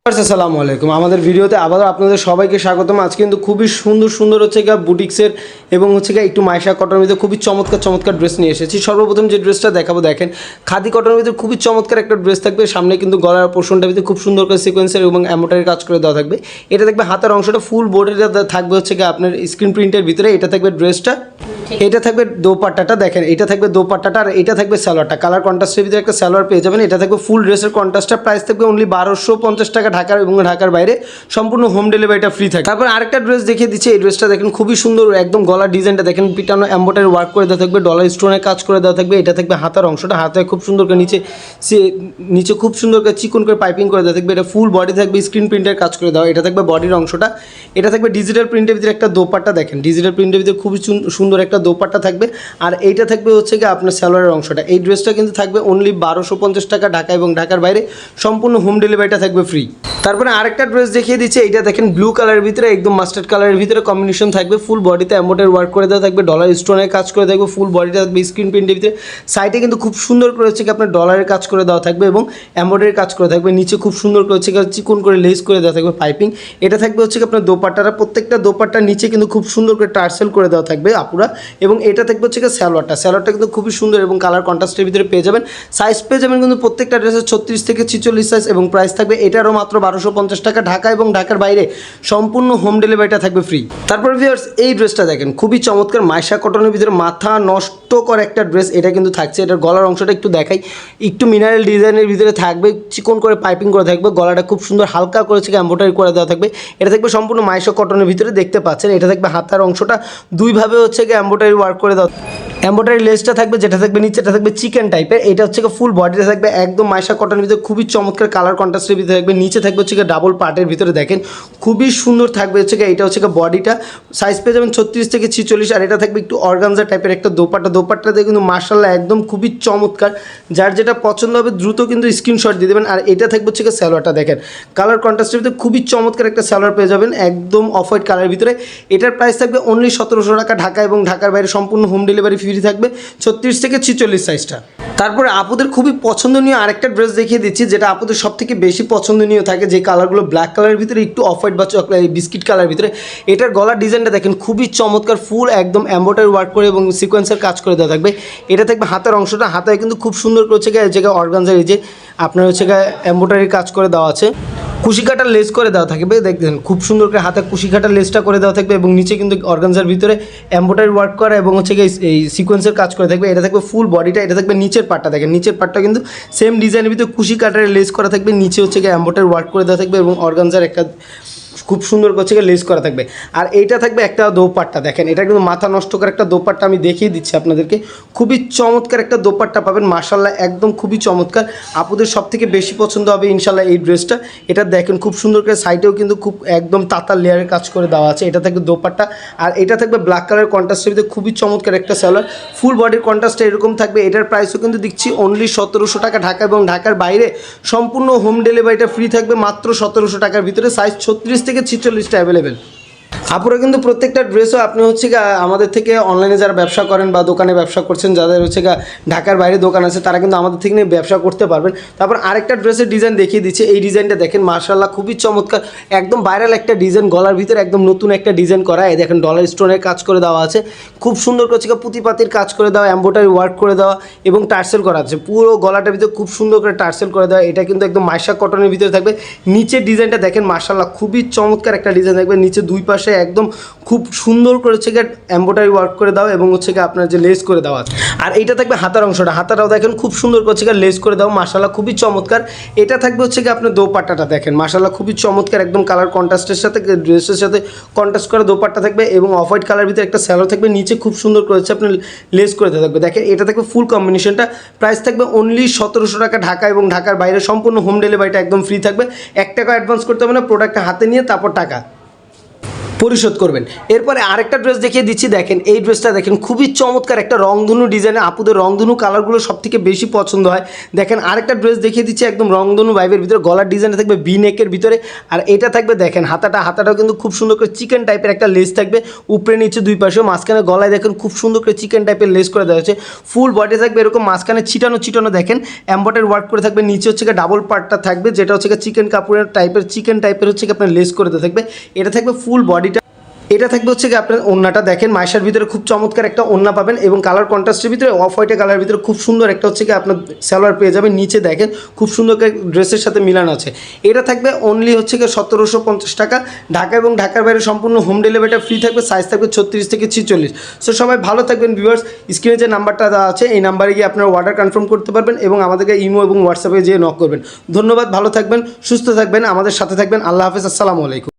আসসালামু আলাইকুম। আমাদের ভিডিওতে আবারও আপনাদের সবাইকে স্বাগতম। আজকে কিন্তু খুবই সুন্দর হচ্ছে গিয়ে বুটিক্সের এবং হচ্ছে গিয়ে একটু মাইশা কটনের ভিতরে খুবই চমৎকার ড্রেস নিয়ে এসেছি। সর্বপ্রথম যে ড্রেসটা দেখাবো দেখেন, খাদি কটনের ভিতরে খুবই চমৎকার একটা ড্রেস থাকবে। সামনে কিন্তু গলার পোর্শনটার ভিতরে খুব সুন্দর করে সিকোয়েন্সের এবং এমব্রয়ডারি কাজ করে দেওয়া থাকবে। এটা দেখবে হাতের অংশটা ফুল বোর্ডের থাকবে হচ্ছে গিয়ে আপনার স্ক্রিন প্রিন্টের ভিতরে। এটা থাকবে ড্রেসটা, এটা থাকবে দোপাট্টাটা দেখেন, এটা থাকবে দোপাট্টাটা আর এটা থাকবে সালোয়ারটা। কালার কন্ট্রাস্টের ভিতরে একটা সালোয়ার পেয়ে যাবেন। এটা থাকবে ফুল ড্রেসের কন্ট্রাস্টটা, প্রাইস থাকবে অনলি 1250 টাকা ঢাকার এবং ঢাকার বাইরে সম্পূর্ণ হোম ডেলিভারিটা ফ্রি থাকে। তারপর আরেকটা ড্রেস দেখিয়ে দিচ্ছি। এই ড্রেসটা দেখেন খুবই সুন্দর, একদম গলার ডিজাইনটা দেখেন পিটানো এমব্রয়ডারি ওয়ার্ক করে দেওয়া থাকবে, ডলার স্টোনের কাজ করে দেওয়া থাকবে। এটা থাকবে হাতার অংশটা, হাতে খুব সুন্দর করে নিচে খুব সুন্দর করে চিকন করে পাইপিং করে দেওয়া থাকবে। এটা ফুল বডি থাকবে স্ক্রিন প্রিন্টের কাজ করে দেওয়া। এটা থাকবে বডির অংশটা, এটা থাকবে ডিজিটাল প্রিন্টের ভিতরে একটা দোপাট্টা দেখেন, ডিজিটাল প্রিন্টের ভিতরে খুবই সুন্দর একটা দোপাট্টা থাকবে। আর এইটা থাকবে হচ্ছে কি আপনার সালোয়ারের অংশটা। এই ড্রেসটা কিন্তু থাকবে অনলি 1250 টাকা ঢাকা এবং ঢাকার বাইরে সম্পূর্ণ হোম ডেলিভারিটা থাকবে ফ্রি। তারপরে আরেকটা ড্রেস দেখিয়ে দিচ্ছে। এইটা দেখেন ব্লু কালারের ভিতরে একদম মাস্টার্ড কালারের ভিতরে কম্বিনেশন থাকবে, ফুল বডিতে এমব্রয়ডারি ওয়ার্ক করে দেওয়া থাকবে, ডলার স্টোনের কাজ করে থাকবে, ফুল বডিটা থাকবে স্ক্রিন প্রিন্টের ভিতরে। সাইডে কিন্তু খুব সুন্দর করে হচ্ছে কি আপনার ডলারের কাজ করে দেওয়া থাকবে এবং এমব্রয়ডারি কাজ করে থাকবে। নিচে খুব সুন্দর করে হচ্ছে চিকন করে লেস করে দেওয়া থাকবে পাইপিং। এটা থাকবে হচ্ছে কি আপনার দোপাট্টাটা, প্রত্যেকটা দোপাট্টার নিচে কিন্তু খুব সুন্দর করে টার্সেল করে দেওয়া থাকবে আপুরা। এবং এটা থাকবে হচ্ছে কি সালোয়ারটা কিন্তু খুবই সুন্দর এবং কালার কন্ট্রাস্টের ভিতরে পেয়ে যাবেন। সাইজ পেয়ে যাবেন কিন্তু প্রত্যেকটা ড্রেসের 36 থেকে 46 সাইজ এবং প্রাইস থাকবে এটারও মাত্র 1250 টাকা ঢাকা এবং ঢাকার বাইরে সম্পূর্ণ হোম ডেলিভারিটা থাকবে ফ্রি। তারপর ভিউয়ার্স এই ড্রেসটা দেখেন খুবই চমৎকার মাইশা কটনের ভিতরে মাথা নষ্ট করে একটা ড্রেস এটা কিন্তু থাকছে। এটার গলার অংশটা একটু দেখাই, একটু মিনারেল ডিজাইনের ভিতরে থাকবে, চিকন করে পাইপিং করে থাকবে, গলাটা খুব সুন্দর হালকা করেছে এমব্রয়ডারি করে দেওয়া থাকবে। এটা থাকবে সম্পূর্ণ মাইশা কটনের ভিতরে দেখতে পাচ্ছেন। এটা থাকবে হাতার অংশটা দুইভাবে হচ্ছে গিয়ে এমব্রয়ডারি ওয়ার্ক করে দেওয়া, এমব্রয়ডারি লেসটা থাকবে, যেটা থাকবে নিচেটা থাকবে চিকেন টাইপের। এটা হচ্ছে ফুল বডিটা থাকবে একদম মাইশা কটনের ভিতরে খুবই চমৎকার কালার কন্ট্রাস্টের ভিতরে থাকবে। নিচে থাকবে হচ্ছে ডাবল পার্টের ভিতরে দেখেন খুবই সুন্দর থাকবে হচ্ছে এটা হচ্ছে বডিটা। সাইজ পেয়ে যাবেন 36 থেকে 46। আর এটা থাকবে একটু অর্গানজা টাইপের একটা দোপাট্টাতে কিন্তু মাশাআল্লাহ একদম খুবই চমৎকার। যার যেটা পছন্দ হবে দ্রুত কিন্তু স্ক্রিনশট দিয়ে দেবেন। আর এটা থাকবে হচ্ছে সালোয়ারটা দেখেন কালার কন্ট্রাস্টের ভিতরে খুবই চমৎকার একটা সালোয়ার পেয়ে যাবেন একদম অফ হোয়াইট কালারের ভিতরে। এটার প্রাইস থাকবে অনলি 1700 টাকা ঢাকা এবং ঢাকার বাইরে সম্পূর্ণ হোম ডেলিভারি ফ্রি থাকবে 36 থেকে 46 সাইজটা। তারপরে আপুদের খুবই পছন্দনীয় আরেকটা ড্রেস দেখিয়ে দিচ্ছি, যেটা আপুদের সব থেকে বেশি পছন্দনীয় থাকে, যে কালারগুলো ব্ল্যাক কালারের ভিতরে একটু অফ হোয়াইট বা বিস্কিট কালারের ভিতরে। এটার গলার ডিজাইনটা দেখেন খুবই চমৎকার, ফুল একদম এমব্রয়ডারি ওয়ার্ক করে এবং সিকোয়েন্সের কাজ করে দেওয়া থাকবে। এটা থাকবে হাতের অংশটা, হাতায় কিন্তু খুব সুন্দর করে হচ্ছে এই জায়গায় অর্গানজার এই যে আপনার হচ্ছে এমব্রয়ডারি কাজ করে দেওয়া আছে, কুশি কাটার লেস করে দেওয়া থাকবে। দেখবেন খুব সুন্দর করে হাতে কুশি কাটার লেসটা করে দেওয়া থাকবে এবং নিচে কিন্তু অর্গানজার ভিতরে এমব্রয়ডারি ওয়ার্ক করা এবং হচ্ছে এই সিকোয়েন্সের কাজ করে থাকবে। এটা থাকবে ফুল বডিটা, এটা থাকবে নিচের পার্টটা দেখেন, নিচের পার্টটা কিন্তু সেম ডিজাইনের ভিতরে কুশি কাটার লেস করা থাকবে, নিচে হচ্ছে এমব্রয়ডারি ওয়ার্ক করে দেওয়া থাকবে এবং অর্গানজার একটা খুব সুন্দর করছে লেস করা থাকবে। আর এইটা থাকবে একটা দোপাট্টা দেখেন, এটা কিন্তু মাথা নষ্ট করে একটা দোপাট্টা আমি দেখিয়ে দিচ্ছি আপনাদেরকে। খুবই চমৎকার একটা দোপাট্টা পাবেন মাশাআল্লাহ একদম খুবই চমৎকার। আপুদের সব থেকে বেশি পছন্দ হবে ইনশাল্লাহ এই ড্রেসটা। এটা দেখেন খুব সুন্দর করে সাইডেও কিন্তু খুব একদম তাতার লেয়ারের কাজ করে দেওয়া আছে। এটা থাকবে দোপাট্টা আর এটা থাকবে ব্ল্যাক কালার কন্ট্রাস্টের ভিতরে খুবই চমৎকার একটা সালোয়ার, ফুল বডির কন্ট্রাস্টটা এরকম থাকবে। এটার প্রাইসও কিন্তু দিচ্ছি অনলি 1700 টাকা ঢাকা এবং ঢাকার বাইরে সম্পূর্ণ হোম ডেলিভারিটা ফ্রি থাকবে মাত্র 1700 টাকার ভিতরে। সাইজ 36 থেকে 46টা অ্যাভেলেবেল। আপুরা কিন্তু প্রত্যেকটা ড্রেসও আপনি হচ্ছে আমাদের থেকে অনলাইনে যারা ব্যবসা করেন বা দোকানে ব্যবসা করছেন, যাদের হচ্ছে ঢাকার বাইরে দোকান আছে, তারা কিন্তু আমাদের থেকে নিয়ে ব্যবসা করতে পারবেন। তারপর আরেকটা ড্রেসের ডিজাইন দেখিয়ে দিচ্ছে। এই ডিজাইনটা দেখেন মাশাআল্লাহ খুবই চমৎকার, একদম ভাইরাল একটা ডিজাইন, গলার ভিতরে একদম নতুন একটা ডিজাইন করা। এই দেখেন ডলার স্টোনের কাজ করে দেওয়া আছে, খুব সুন্দর করে পুঁতিপাতির কাজ করে দেওয়া, এমব্রয়ডারি ওয়ার্ক করে দেওয়া এবং টার্সেল করা আছে পুরো গলাটার ভিতরে খুব সুন্দর করে টার্সেল করে দেওয়া। এটা কিন্তু একদম মাইশা কটনের ভিতরে থাকবে। নিচের ডিজাইনটা দেখেন মাশাআল্লাহ খুবই চমৎকার একটা ডিজাইন থাকবে। নিচে দুই পাশে একদম খুব সুন্দর করে হচ্ছে এমব্রয়ডারি ওয়ার্ক করে দাও এবং হচ্ছে আপনার যে লেস করে দেওয়া আছে। আর এইটা থাকবে হাতার অংশটা, হাতাটাও দেখেন খুব সুন্দর করে হচ্ছে লেস করে দাও মাশাআল্লাহ খুবই চমৎকার। এটা থাকবে হচ্ছে আপনার দোপাট্টাটা দেখেন মাশাআল্লাহ খুবই চমৎকার, একদম কালার কন্ট্রাস্টের সাথে ড্রেসের সাথে কন্ট্রাস্ট করা দোপাট্টা থাকবে এবং অফ হোয়াইট কালার ভিতরে একটা সালোয়ার থাকবে, নিচে খুব সুন্দর করে হচ্ছে আপনার লেস করে দেওয়া থাকবে। দেখেন এটা থাকবে ফুল কম্বিনেশনটা, প্রাইস থাকবে অনলি 1700 টাকা ঢাকা এবং ঢাকার বাইরে সম্পূর্ণ হোম ডেলিভারিটা একদম ফ্রি থাকবে। 1 টাকা অ্যাডভান্স করতে হবে না, প্রোডাক্টটা হাতে নিয়ে তারপর টাকা। পরিশোধ করবেন। এরপরে আরেকটা ড্রেস দেখিয়ে দিচ্ছি, দেখেন এই ড্রেসটা দেখেন খুবই চমৎকার একটা রংধনু ডিজাইনের, আপুদের রংধনু কালারগুলো সব থেকে বেশি পছন্দ হয়। দেখেন আরেকটা ড্রেস দেখিয়ে দিচ্ছি একদম রংধনু ভাইবের ভিতরে, গলার ডিজাইনটা থাকবে ভি নেকের ভিতরে, আর এটা থাকবে দেখেন হাতাটাও কিন্তু খুব সুন্দর করে চিকেন টাইপের একটা লেস থাকবে, উপরে নিচে দুই পাশেও, মাঝখানে গলায় দেখেন খুব সুন্দর করে চিকেন টাইপের লেস করে দেওয়া হয়েছে। ফুল বডি থাকবে এরকম, মাঝখানে ছিটানো দেখেন এম্বয়ডারি ওয়ার্ক করে থাকবে, নিচে হচ্ছে ডাবল পার্টটা থাকবে যেটা হচ্ছে চিকেন কাপড়ের টাইপের, চিকেন টাইপের হচ্ছে আপনার লেস করে দেওয়া থাকবে। এটা থাকবে ফুল বডিটা, এটা থাকবে হচ্ছে কি আপনার ওড়নাটা দেখেন মাইশার ভিতরে খুব চমৎকার একটা ওড়না পাবেন, এবং কালার কন্ট্রাস্টের ভিতরে অফ হোয়াইটের কালারের ভিতরে খুব সুন্দর একটা হচ্ছে কি আপনার সালোয়ার পেয়ে যাবেন। নিচে দেখেন খুব সুন্দর করে ড্রেসের সাথে মিলান আছে। এটা থাকবে অনলি হচ্ছে কি 1750 টাকা। ঢাকা এবং ঢাকার বাইরে সম্পূর্ণ হোম ডেলিভারিটা ফ্রি থাকবে। সাইজ থাকবে 36 থেকে 46। সো সবাই ভালো থাকবেন ভিউয়ার্স। স্ক্রিনে যে নাম্বারটা দেওয়া আছে এই নাম্বারে গিয়ে আপনারা অর্ডার কনফার্ম করতে পারবেন এবং আমাদেরকে ইমো এবং হোয়াটসঅ্যাপে যেয়ে নক করবেন। ধন্যবাদ, ভালো থাকবেন, সুস্থ থাকবেন, আমাদের সাথে থাকবেন। আল্লাহ হাফেজ, আসসালামু আলাইকুম।